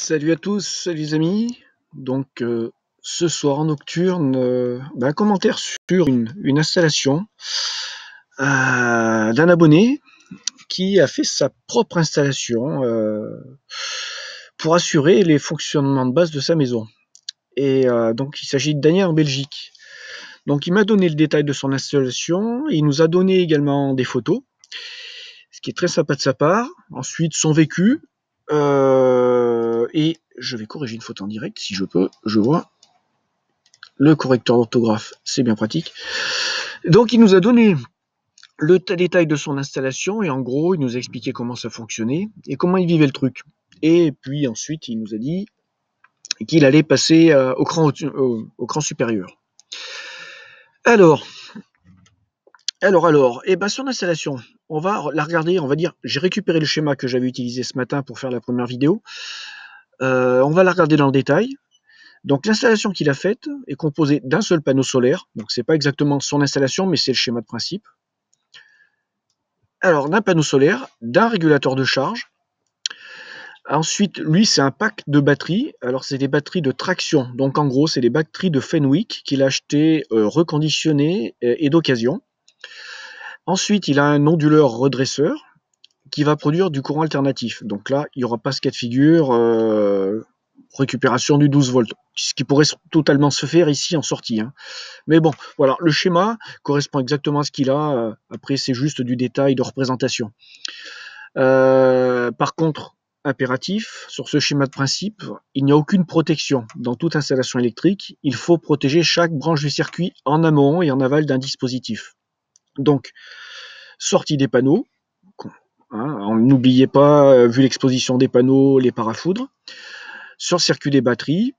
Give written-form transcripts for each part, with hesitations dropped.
Salut à tous les amis. Donc ce soir en nocturne, un commentaire sur une installation d'un abonné qui a fait sa propre installation pour assurer les fonctionnements de base de sa maison. Et donc il s'agit de Daniel en Belgique. Donc il m'a donné le détail de son installation, il nous a donné également des photos, ce qui est très sympa de sa part. Ensuite son vécu, et je vais corriger une photo en direct si je peux, je vois le correcteur d'orthographe, c'est bien pratique. Donc il nous a donné le détail de son installation et en gros il nous a expliqué comment ça fonctionnait et comment il vivait le truc. Et puis ensuite il nous a dit qu'il allait passer au cran supérieur. Alors, et son installation, on va la regarder, on va dire, j'ai récupéré le schéma que j'avais utilisé ce matin pour faire la première vidéo. On va la regarder dans le détail. Donc l'installation qu'il a faite est composée d'un seul panneau solaire, donc c'est pas exactement son installation, mais c'est le schéma de principe. Alors d'un panneau solaire, d'un régulateur de charge. Ensuite, lui, c'est un pack de batteries. Alors c'est des batteries de traction, donc en gros, c'est des batteries de Fenwick qu'il a achetées reconditionnées et d'occasion. Ensuite, il a un onduleur redresseur qui va produire du courant alternatif. Donc là, il n'y aura pas ce cas de figure récupération du 12 volts, ce qui pourrait totalement se faire ici en sortie. Mais bon, voilà, le schéma correspond exactement à ce qu'il a. Après, c'est juste du détail de représentation. Par contre, impératif, sur ce schéma de principe, il n'y a aucune protection. Dans toute installation électrique, il faut protéger chaque branche du circuit en amont et en aval d'un dispositif. Donc, sortie des panneaux, n'oubliez pas, vu l'exposition des panneaux, les parafoudres. Sur le circuit des batteries,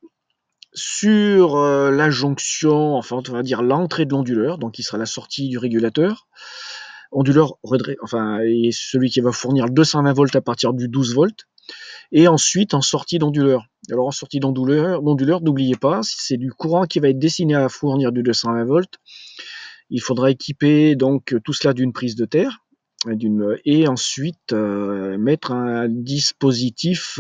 sur la jonction, enfin on va dire l'entrée de l'onduleur, donc qui sera la sortie du régulateur, onduleur et celui qui va fournir 220 volts à partir du 12 volts, et ensuite en sortie d'onduleur. Alors en sortie d'onduleur, n'oubliez pas, si c'est du courant qui va être destiné à fournir du 220 volts, il faudra équiper donc tout cela d'une prise de terre, et ensuite mettre un dispositif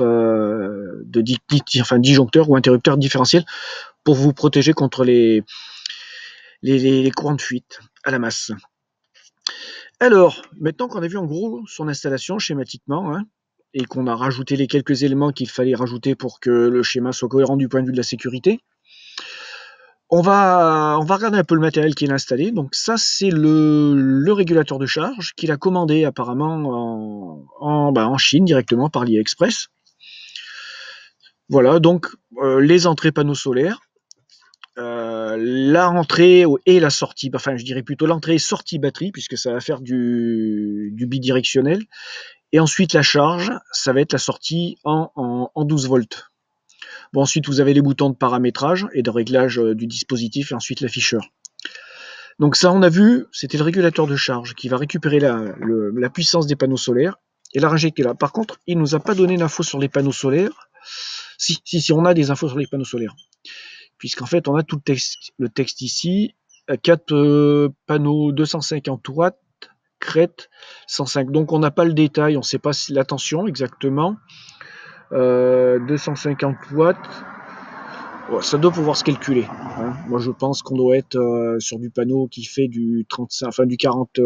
disjoncteur ou interrupteur différentiel pour vous protéger contre les courants de fuite à la masse. Alors, maintenant qu'on a vu en gros son installation schématiquement, et qu'on a rajouté les quelques éléments qu'il fallait rajouter pour que le schéma soit cohérent du point de vue de la sécurité, on va regarder un peu le matériel qu'il a installé. Donc ça, c'est le régulateur de charge qu'il a commandé apparemment en Chine directement par AliExpress. Voilà, donc les entrées panneaux solaires, la rentrée et la sortie, enfin je dirais plutôt l'entrée et sortie batterie, puisque ça va faire du bidirectionnel. Et ensuite la charge, ça va être la sortie en 12 volts. Bon, ensuite, vous avez les boutons de paramétrage et de réglage du dispositif et ensuite l'afficheur. Donc ça, on a vu, c'était le régulateur de charge qui va récupérer la puissance des panneaux solaires et la réinjecter là. Par contre, il ne nous a pas donné d'infos sur les panneaux solaires. Si, on a des infos sur les panneaux solaires. Puisqu'en fait, on a tout le texte ici. 4 panneaux 250 watts, crête 105. Donc on n'a pas le détail, on ne sait pas si la tension exactement. 250 watts, ça doit pouvoir se calculer. Moi je pense qu'on doit être sur du panneau qui fait du 35, enfin du 40,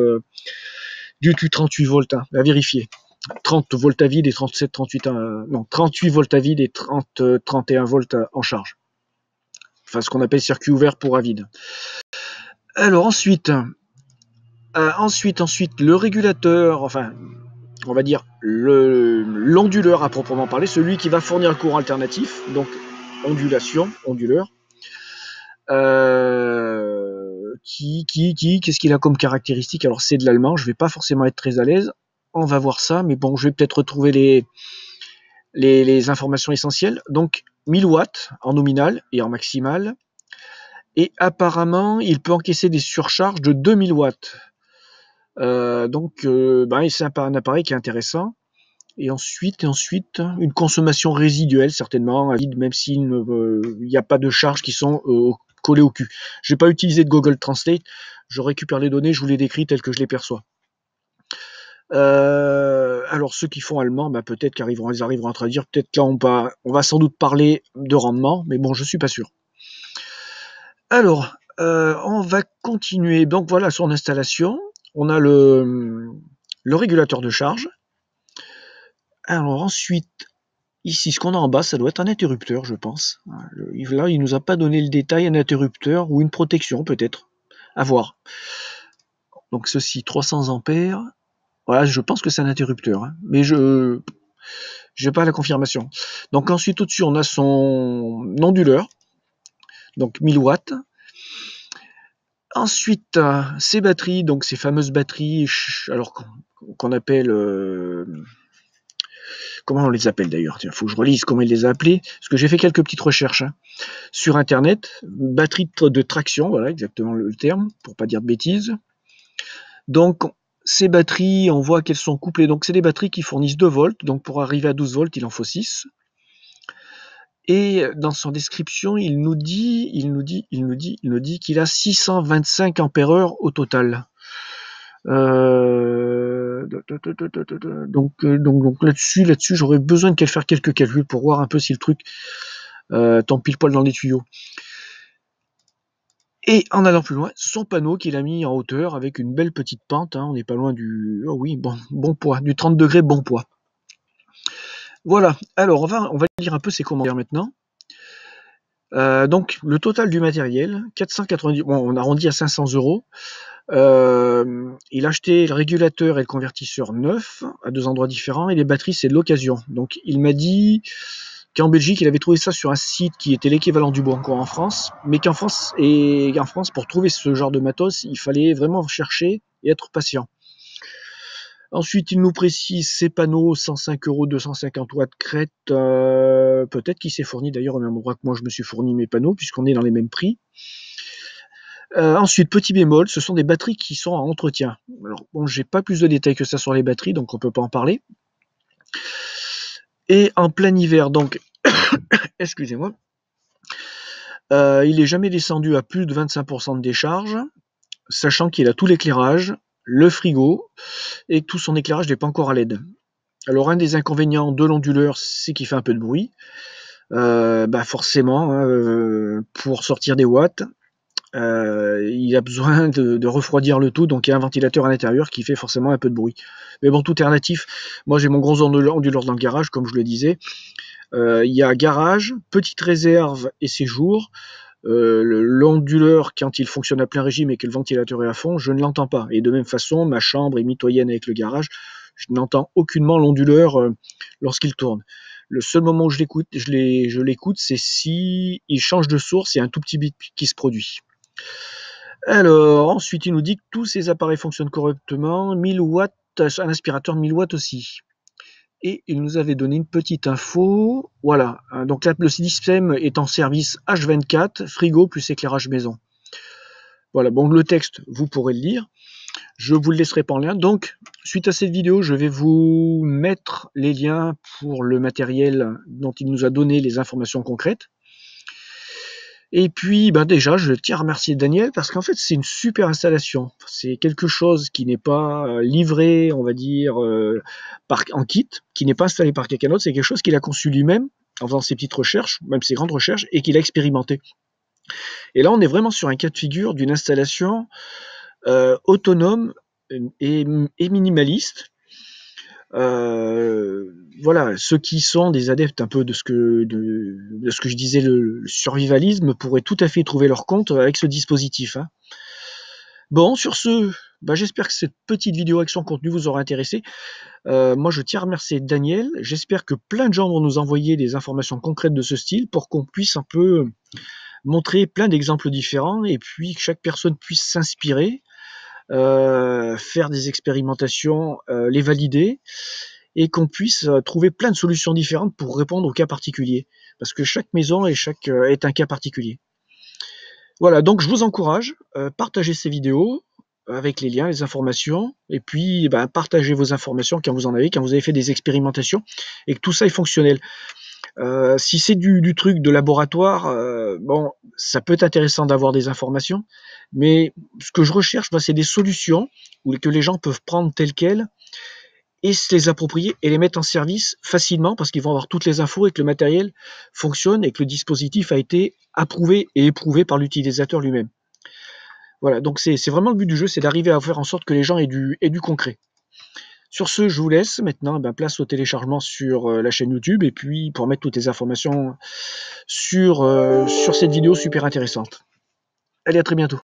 du 38 volts, à vérifier. 30 volts à vide et 37, 38, non 38 volts à vide et 31 volts en charge. Enfin ce qu'on appelle circuit ouvert pour à vide. Alors ensuite, le régulateur, enfin on va dire l'onduleur à proprement parler, celui qui va fournir le courant alternatif, donc onduleur. Qu'est-ce qu'il a comme caractéristique? Alors c'est de l'allemand, je vais pas forcément être très à l'aise, on va voir ça, mais bon, je vais peut-être retrouver les informations essentielles. Donc 1000 watts en nominal et en maximal, et apparemment il peut encaisser des surcharges de 2000 watts. C'est un appareil qui est intéressant. Et ensuite, une consommation résiduelle, certainement, même s'il n'y a pas de charges qui sont collées au cul. Je n'ai pas utilisé de Google Translate, je récupère les données, je vous les décris telles que je les perçois. Un Alors ceux qui font allemand, bah, peut-être qu'ils arriveront à traduire, peut-être là on va sans doute parler de rendement, mais bon, je suis pas sûr. Alors, on va continuer. Donc voilà son installation. On a le régulateur de charge. Alors ensuite, ici, ce qu'on a en bas, ça doit être un interrupteur, je pense. Là, il nous a pas donné le détail, un interrupteur ou une protection, peut-être. À voir. Donc ceci, 300 ampères. Voilà, je pense que c'est un interrupteur, hein, mais je n'ai pas la confirmation. Donc ensuite, au-dessus, on a son onduleur, donc 1000 watts. Ensuite, ces batteries, donc ces fameuses batteries, alors qu'on appelle... comment on les appelle d'ailleurs? Il faut que je relise comment il les a appelés, parce que j'ai fait quelques petites recherches sur Internet. Batterie de traction, voilà exactement le terme, pour pas dire de bêtises. Donc, ces batteries, on voit qu'elles sont couplées. Donc, c'est des batteries qui fournissent 2 volts. Donc, pour arriver à 12 volts, il en faut 6. Et dans son description, il nous dit qu'il a 625 ampères-heure au total. Donc là-dessus, j'aurais besoin de faire quelques calculs pour voir un peu si le truc tombe pile poil dans les tuyaux. Et en allant plus loin, son panneau qu'il a mis en hauteur avec une belle petite pente, on n'est pas loin du... Oh oui, bon poids, du 30 degrés bon poids. Voilà, alors on va lire un peu ses commentaires maintenant. Donc le total du matériel, 490, bon, on arrondit à 500 €. Il a acheté le régulateur et le convertisseur neuf à 2 endroits différents, et les batteries c'est de l'occasion. Donc il m'a dit qu'en Belgique il avait trouvé ça sur un site qui était l'équivalent du Bon Coin en France, mais qu'en France, pour trouver ce genre de matos, il fallait vraiment chercher et être patient. Ensuite, il nous précise ses panneaux, 105 €, 250 watts crête, peut-être qu'il s'est fourni d'ailleurs au même endroit que moi je me suis fourni mes panneaux, puisqu'on est dans les mêmes prix. Ensuite, petit bémol, ce sont des batteries qui sont en entretien. Alors, bon, j'ai pas plus de détails que ça sur les batteries, donc on peut pas en parler. Et en plein hiver, donc, excusez-moi, il est jamais descendu à plus de 25% de décharge, sachant qu'il a tout l'éclairage, le frigo, et tout son éclairage n'est pas encore à LED. Alors, un des inconvénients de l'onduleur, c'est qu'il fait un peu de bruit. Forcément, pour sortir des watts, il a besoin de refroidir le tout, donc il y a un ventilateur à l'intérieur qui fait forcément un peu de bruit. Mais bon, tout est relatif. Moi, j'ai mon gros onduleur dans le garage, comme je le disais. Il y a garage, petite réserve et séjour. L'onduleur, quand il fonctionne à plein régime et que le ventilateur est à fond, je ne l'entends pas. Et de même façon, ma chambre est mitoyenne avec le garage. Je n'entends aucunement l'onduleur lorsqu'il tourne. Le seul moment où je l'écoute, c'est si il change de source, il y a un tout petit bip qui se produit. Alors, ensuite, il nous dit que tous ces appareils fonctionnent correctement. 1000 watts, un aspirateur 1000 watts aussi. Et il nous avait donné une petite info. Voilà, donc là, le système est en service H24, frigo plus éclairage maison. Voilà, bon, le texte, vous pourrez le lire. Je vous le laisserai pas en lien. Donc, suite à cette vidéo, je vais vous mettre les liens pour le matériel dont il nous a donné les informations concrètes. Et puis, déjà, je tiens à remercier Daniel parce qu'en fait, c'est une super installation. C'est quelque chose qui n'est pas livré, on va dire, en kit, qui n'est pas installé par quelqu'un d'autre. C'est quelque chose qu'il a conçu lui-même en faisant ses petites recherches, même ses grandes recherches, et qu'il a expérimenté. Et là, on est vraiment sur un cas de figure d'une installation autonome et minimaliste. Voilà, ceux qui sont des adeptes un peu de ce que je disais, le survivalisme, pourraient tout à fait trouver leur compte avec ce dispositif. Bon, sur ce, j'espère que cette petite vidéo avec son contenu vous aura intéressé. Moi, je tiens à remercier Daniel. J'espère que plein de gens vont nous envoyer des informations concrètes de ce style pour qu'on puisse un peu montrer plein d'exemples différents et puis que chaque personne puisse s'inspirer, faire des expérimentations, les valider, et qu'on puisse trouver plein de solutions différentes pour répondre aux cas particuliers. Parce que chaque maison est un cas particulier. Voilà, donc je vous encourage, partagez ces vidéos avec les liens, les informations, et puis partagez vos informations quand vous avez fait des expérimentations, et que tout ça est fonctionnel. Si c'est du truc de laboratoire, ça peut être intéressant d'avoir des informations, mais ce que je recherche, c'est des solutions que les gens peuvent prendre telles quelles, et se les approprier et les mettre en service facilement parce qu'ils vont avoir toutes les infos et que le matériel fonctionne et que le dispositif a été approuvé et éprouvé par l'utilisateur lui-même. Voilà, donc c'est vraiment le but du jeu, c'est d'arriver à faire en sorte que les gens aient du concret. Sur ce, je vous laisse maintenant, place au téléchargement sur la chaîne YouTube et puis pour mettre toutes les informations sur cette vidéo super intéressante. Allez, à très bientôt.